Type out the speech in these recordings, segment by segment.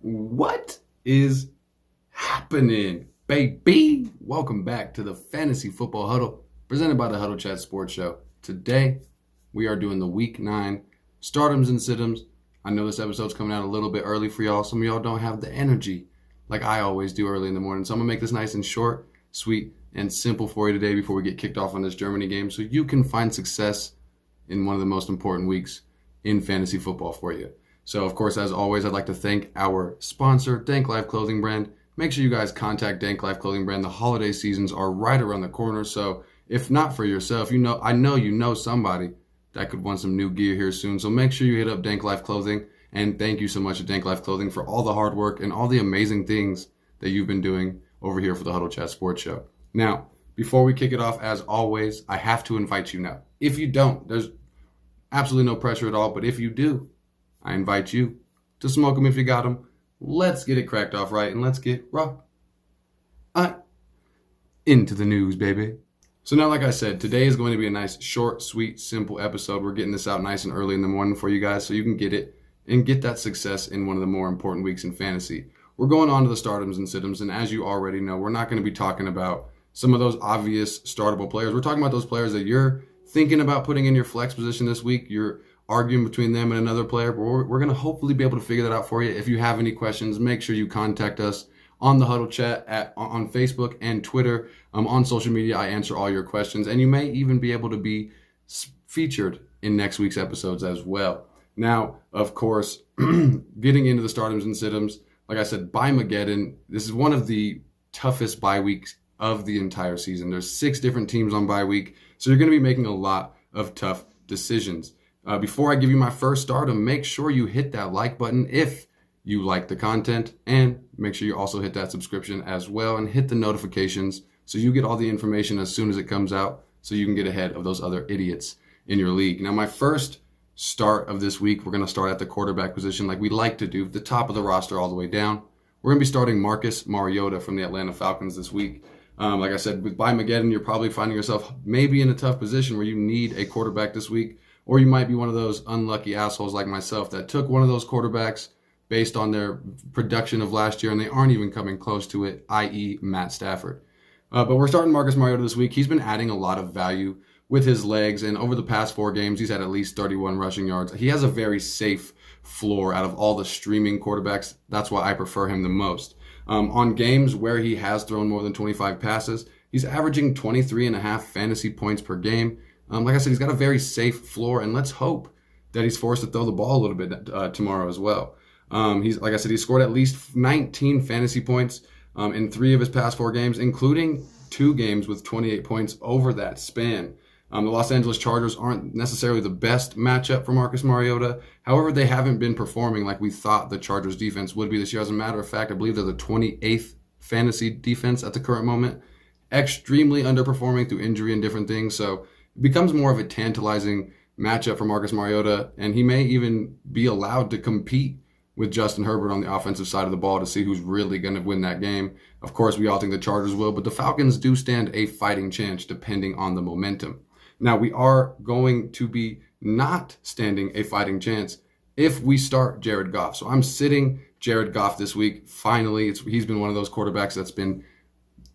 What is happening, baby? Welcome back to the Fantasy Football Huddle, presented by the THC Sports Show. Today, we are doing the Week 9 Stardoms and Situms. I know this episode's coming out a little bit early for y'all. Some of y'all don't have the energy like I always do early in the morning. So I'm going to make this nice and short, sweet, and simple for you today before we get kicked off on this Germany game so you can find success in one of the most important weeks in fantasy football for you. So, of course, as always, I'd like to thank our sponsor, Dank Life Clothing Brand. Make sure you guys contact Dank Life Clothing Brand. The holiday seasons are right around the corner. So, if not for yourself, I know you know somebody that could want some new gear here soon. So, make sure you hit up Dank Life Clothing. And thank you so much to Dank Life Clothing for all the hard work and all the amazing things that you've been doing over here for the Huddle Chat Sports Show. Now, before we kick it off, as always, I have to invite you now. If you don't, there's absolutely no pressure at all. But if you do, I invite you to smoke them if you got them. Let's get it cracked off right, and let's get into the news, baby. So now, like I said, today is going to be a nice, short, sweet, simple episode. We're getting this out nice and early in the morning for you guys so you can get it and get that success in one of the more important weeks in fantasy. We're going on to the stardoms and situms, and as you already know, we're not going to be talking about some of those obvious startable players. We're talking about those players that you're thinking about putting in your flex position this week. You're arguing between them and another player, but we're going to hopefully be able to figure that out for you. If you have any questions, make sure you contact us on the Huddle Chat on Facebook and Twitter. On social media, I answer all your questions, and you may even be able to be featured in next week's episodes as well. Now, of course, getting into the stardoms and situms, like I said, byemaggedon, this is one of the toughest bye weeks of the entire season. There's 6 different teams on bye week, so you're going to be making a lot of tough decisions. Before I give you my first stardom, make sure you hit that like button if you like the content, and make sure you also hit that subscription as well and hit the notifications so you get all the information as soon as it comes out so you can get ahead of those other idiots in your league. Now, my first start of this week, we're going to start at the quarterback position like we like to do, the top of the roster all the way down. We're going to be starting Marcus Mariota from the Atlanta Falcons this week. Like I said, with byemaggedon, you're probably finding yourself maybe in a tough position where you need a quarterback this week. Or you might be one of those unlucky assholes like myself that took one of those quarterbacks based on their production of last year, and they aren't even coming close to it, i.e. Matt Stafford. But we're starting Marcus Mariota this week. He's been adding a lot of value with his legs, and over the past 4 games, he's had at least 31 rushing yards. He has a very safe floor out of all the streaming quarterbacks. That's why I prefer him the most. On games where he has thrown more than 25 passes, he's averaging 23.5 fantasy points per game. Like I said, he's got a very safe floor, and let's hope that he's forced to throw the ball a little bit tomorrow as well. Like I said, he scored at least 19 fantasy points in 3 of his past 4 games, including 2 games with 28 points over that span. The Los Angeles Chargers aren't necessarily the best matchup for Marcus Mariota. However, they haven't been performing like we thought the Chargers defense would be this year. As a matter of fact, I believe they're the 28th fantasy defense at the current moment. Extremely underperforming through injury and different things, so it becomes more of a tantalizing matchup for Marcus Mariota, and he may even be allowed to compete with Justin Herbert on the offensive side of the ball to see who's really going to win that game. Of course, we all think the Chargers will, but the Falcons do stand a fighting chance depending on the momentum. Now, we are going to be not standing a fighting chance if we start Jared Goff. So I'm sitting Jared Goff this week. Finally, he's been one of those quarterbacks that's been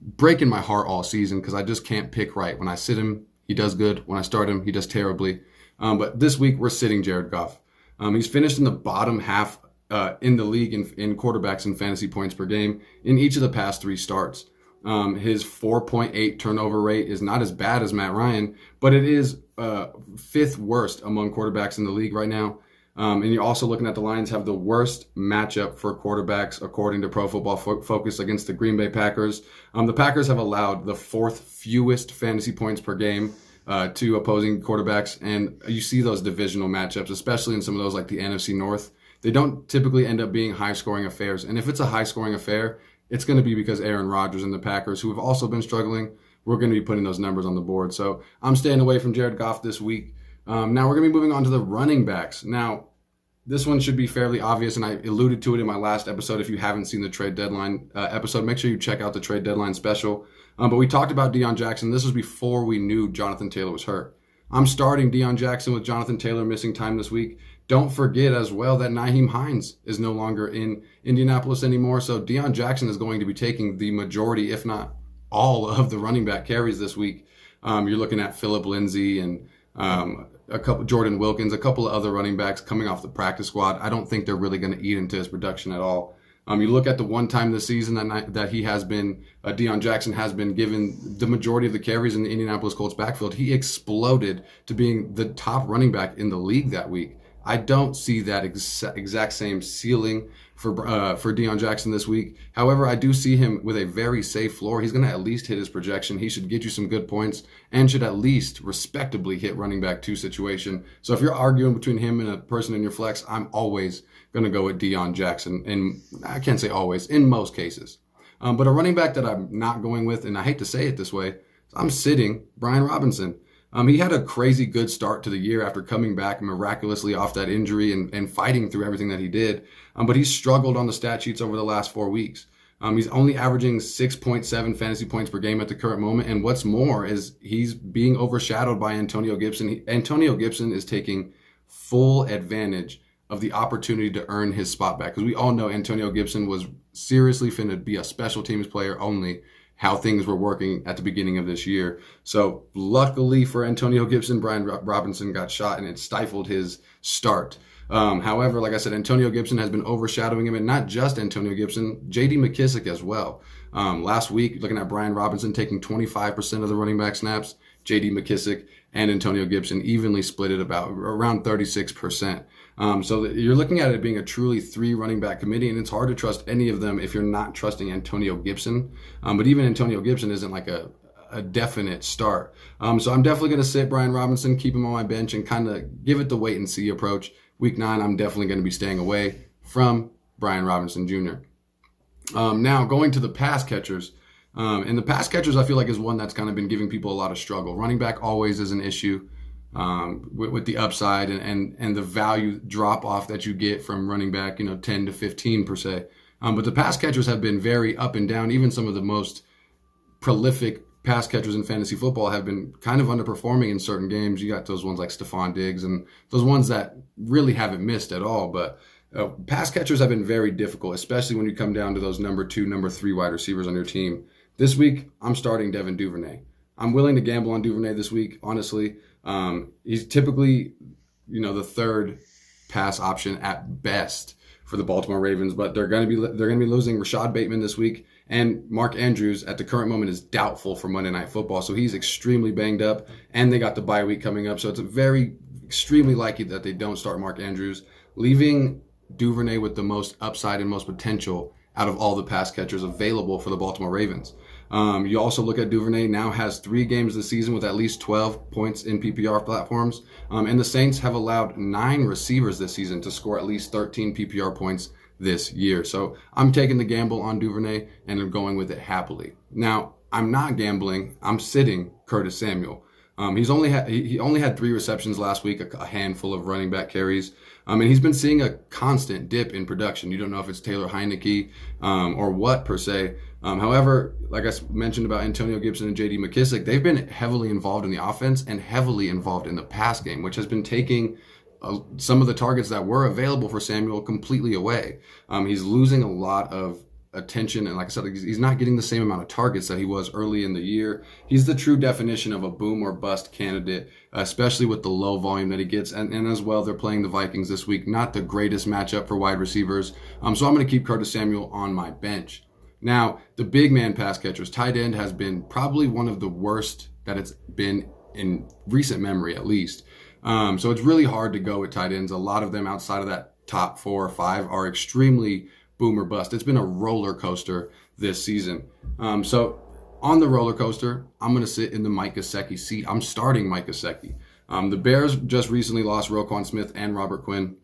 breaking my heart all season because I just can't pick right. When I sit him, he does good. When I start him, he does terribly. But this week, we're sitting Jared Goff. He's finished in the bottom half in the league in quarterbacks and fantasy points per game in each of the past 3 starts. His 4.8 turnover rate is not as bad as Matt Ryan, but it is 5th worst among quarterbacks in the league right now. And you're also looking at the Lions have the worst matchup for quarterbacks according to Pro Football Focus against the Green Bay Packers. The Packers have allowed the 4th fewest fantasy points per game to opposing quarterbacks, and you see those divisional matchups, especially in some of those like the NFC North. They don't typically end up being high-scoring affairs, and if it's a high-scoring affair, it's going to be because Aaron Rodgers and the Packers, who have also been struggling, we're going to be putting those numbers on the board. So I'm staying away from Jared Goff this week. Now we're going to be moving on to the running backs. Now, this one should be fairly obvious, and I alluded to it in my last episode. If you haven't seen the trade deadline episode, make sure you check out the trade deadline special. But we talked about Deion Jackson. This was before we knew Jonathan Taylor was hurt. I'm starting Deion Jackson with Jonathan Taylor missing time this week. don't forget as well that Nyheim Hines is no longer in Indianapolis anymore. So Deion Jackson is going to be taking the majority, if not all, of the running back carries this week. You're looking at Phillip Lindsay and Jordan Wilkins, a couple of other running backs coming off the practice squad. I don't think they're really going to eat into his production at all. You look at the one time this season that he has been, Deion Jackson has been given the majority of the carries in the Indianapolis Colts backfield. He exploded to being the top running back in the league that week. I don't see that exact same ceiling for Deion Jackson this week. However, I do see him with a very safe floor. He's going to at least hit his projection. He should get you some good points and should at least respectably hit running back 2 situation. So if you're arguing between him and a person in your flex, I'm always going to go with Deion Jackson. And I can't say always, in most cases. But a running back that I'm not going with, and I hate to say it this way, I'm sitting Brian Robinson. He had a crazy good start to the year after coming back miraculously off that injury and fighting through everything that he did. But he's struggled on the stat sheets over the last 4 weeks. He's only averaging 6.7 fantasy points per game at the current moment. And what's more is he's being overshadowed by Antonio Gibson. Antonio Gibson is taking full advantage of the opportunity to earn his spot back. Because we all know Antonio Gibson was seriously finna be a special teams player only, how things were working at the beginning of this year. So luckily for Antonio Gibson, Brian Robinson got shot and it stifled his start. However, like I said, Antonio Gibson has been overshadowing him, and not just Antonio Gibson, J.D. McKissic as well. Last week, looking at Brian Robinson taking 25% of the running back snaps, J.D. McKissic and Antonio Gibson evenly split it about around 36%. So you're looking at it being a truly 3 running back committee, and it's hard to trust any of them if you're not trusting Antonio Gibson. But even Antonio Gibson isn't like a definite start. So I'm definitely going to sit Brian Robinson, keep him on my bench, and kind of give it the wait and see approach. Week 9, I'm definitely going to be staying away from Brian Robinson Jr. Now, going to the pass catchers. And the pass catchers, I feel like, is one that's kind of been giving people a lot of struggle. Running back always is an issue with the upside and the value drop off that you get from running back, 10 to 15 per se. But the pass catchers have been very up and down. Even some of the most prolific pass catchers in fantasy football have been kind of underperforming in certain games. You got those ones like Stephon Diggs and those ones that really haven't missed at all. But pass catchers have been very difficult, especially when you come down to those number 2, number 3 wide receivers on your team. This week, I'm starting Devin Duvernay. I'm willing to gamble on Duvernay this week, honestly. He's typically, the 3rd pass option at best for the Baltimore Ravens, but they're going to be losing Rashad Bateman this week, and Mark Andrews at the current moment is doubtful for Monday Night Football, so he's extremely banged up, and they got the bye week coming up, so it's extremely likely that they don't start Mark Andrews, leaving Duvernay with the most upside and most potential out of all the pass catchers available for the Baltimore Ravens. You also look at Duvernay now has 3 games this season with at least 12 points in PPR platforms. And the Saints have allowed 9 receivers this season to score at least 13 PPR points this year. So I'm taking the gamble on Duvernay and I'm going with it happily. Now, I'm not gambling. I'm sitting Curtis Samuel. He only had 3 receptions last week, a handful of running back carries. And he's been seeing a constant dip in production. You don't know if it's Taylor Heineke or what per se. However, like I mentioned about Antonio Gibson and J.D. McKissic, they've been heavily involved in the offense and heavily involved in the pass game, which has been taking some of the targets that were available for Samuel completely away. He's losing a lot of attention, and like I said, he's not getting the same amount of targets that he was early in the year. He's the true definition of a boom or bust candidate, especially with the low volume that he gets, and as well, they're playing the Vikings this week. Not the greatest matchup for wide receivers, so I'm going to keep Curtis Samuel on my bench. Now, the big man pass catchers, tight end has been probably one of the worst that it's been in recent memory, at least. So it's really hard to go with tight ends. A lot of them outside of that top 4 or 5 are extremely boom or bust. It's been a roller coaster this season. So on the roller coaster, I'm going to sit in the Mike Gesicki seat. I'm starting Mike Gesicki. The Bears just recently lost Roquan Smith and Robert Quinn.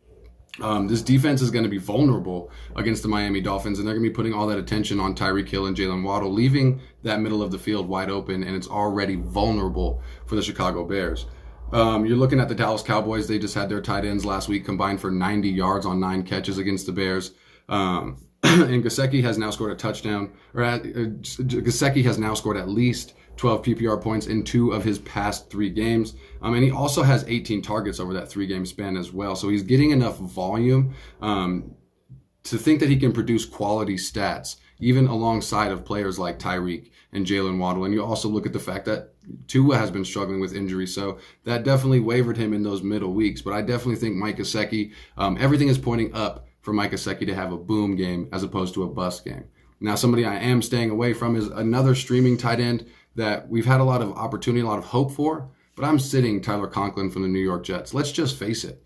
This defense is going to be vulnerable against the Miami Dolphins, and they're going to be putting all that attention on Tyreek Hill and Jalen Waddle, leaving that middle of the field wide open, and it's already vulnerable for the Chicago Bears. You're looking at the Dallas Cowboys. They just had their tight ends last week combined for 90 yards on 9 catches against the Bears. And Gesicki has now scored a touchdown, Gesicki has now scored at least 12 PPR points in 2 of his past 3 games. And he also has 18 targets over that 3-game span as well. So he's getting enough volume to think that he can produce quality stats, even alongside of players like Tyreek and Jalen Waddle. And you also look at the fact that Tua has been struggling with injury, so that definitely wavered him in those middle weeks. But I definitely think Mike Gesicki, everything is pointing up for Mike Gesicki to have a boom game as opposed to a bust game. Now, somebody I am staying away from is another streaming tight end that we've had a lot of opportunity, a lot of hope for, but I'm sitting Tyler Conklin from the New York Jets. Let's just face it.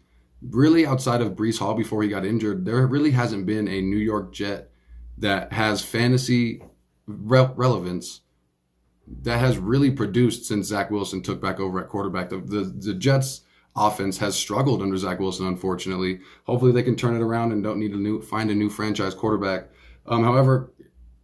Really, outside of Breece Hall before he got injured, there really hasn't been a New York Jet that has fantasy relevance that has really produced since Zach Wilson took back over at quarterback. The Jets offense has struggled under Zach Wilson, unfortunately. Hopefully they can turn it around and don't need to find a new franchise quarterback. However,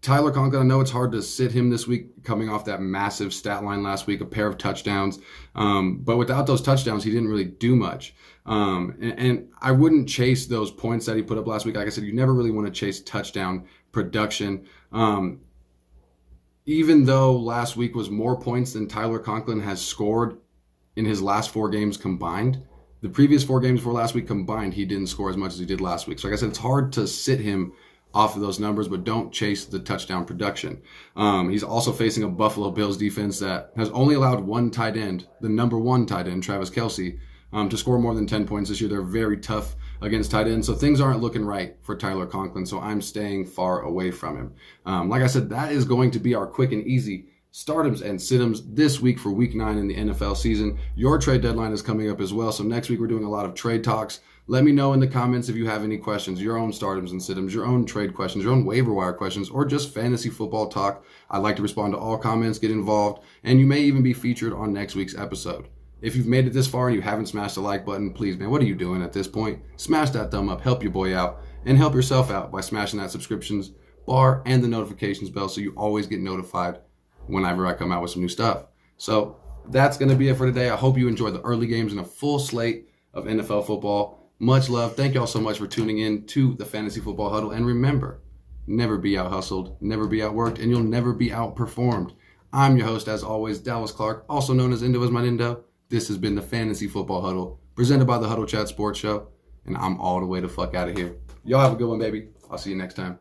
Tyler Conklin, I know it's hard to sit him this week coming off that massive stat line last week, a pair of touchdowns. But without those touchdowns, he didn't really do much. And I wouldn't chase those points that he put up last week. Like I said, you never really want to chase touchdown production. Even though last week was more points than Tyler Conklin has scored in his last 4 games combined, the previous 4 games before last week combined, he didn't score as much as he did last week. So like I said, it's hard to sit him off of those numbers, but don't chase the touchdown production. He's also facing a Buffalo Bills defense that has only allowed one tight end, the number 1 tight end, Travis Kelce, to score more than 10 points this year. They're very tough against tight ends, so things aren't looking right for Tyler Conklin, so I'm staying far away from him. Like I said, that is going to be our quick and easy startums and situms this week for week 9 in the NFL season. Your trade deadline is coming up as well, so next week we're doing a lot of trade talks. Let me know in the comments if you have any questions, your own startums and situms, your own trade questions, your own waiver wire questions, or just fantasy football talk. I'd like to respond to all comments, get involved, and you may even be featured on next week's episode. If you've made it this far and you haven't smashed the like button, please, man, what are you doing at this point? Smash that thumb up, help your boy out, and help yourself out by smashing that subscriptions bar and the notifications bell so you always get notified whenever I come out with some new stuff. So that's going to be it for today. I hope you enjoyed the early games and a full slate of NFL football. Much love. Thank y'all so much for tuning in to the Fantasy Football Huddle. And remember, never be out hustled, never be outworked, and you'll never be outperformed. I'm your host, as always, Dallas Clark, also known as Indo as my Nindo. This has been the Fantasy Football Huddle, presented by the Huddle Chat Sports Show, and I'm all the way the fuck out of here. Y'all have a good one, baby. I'll see you next time.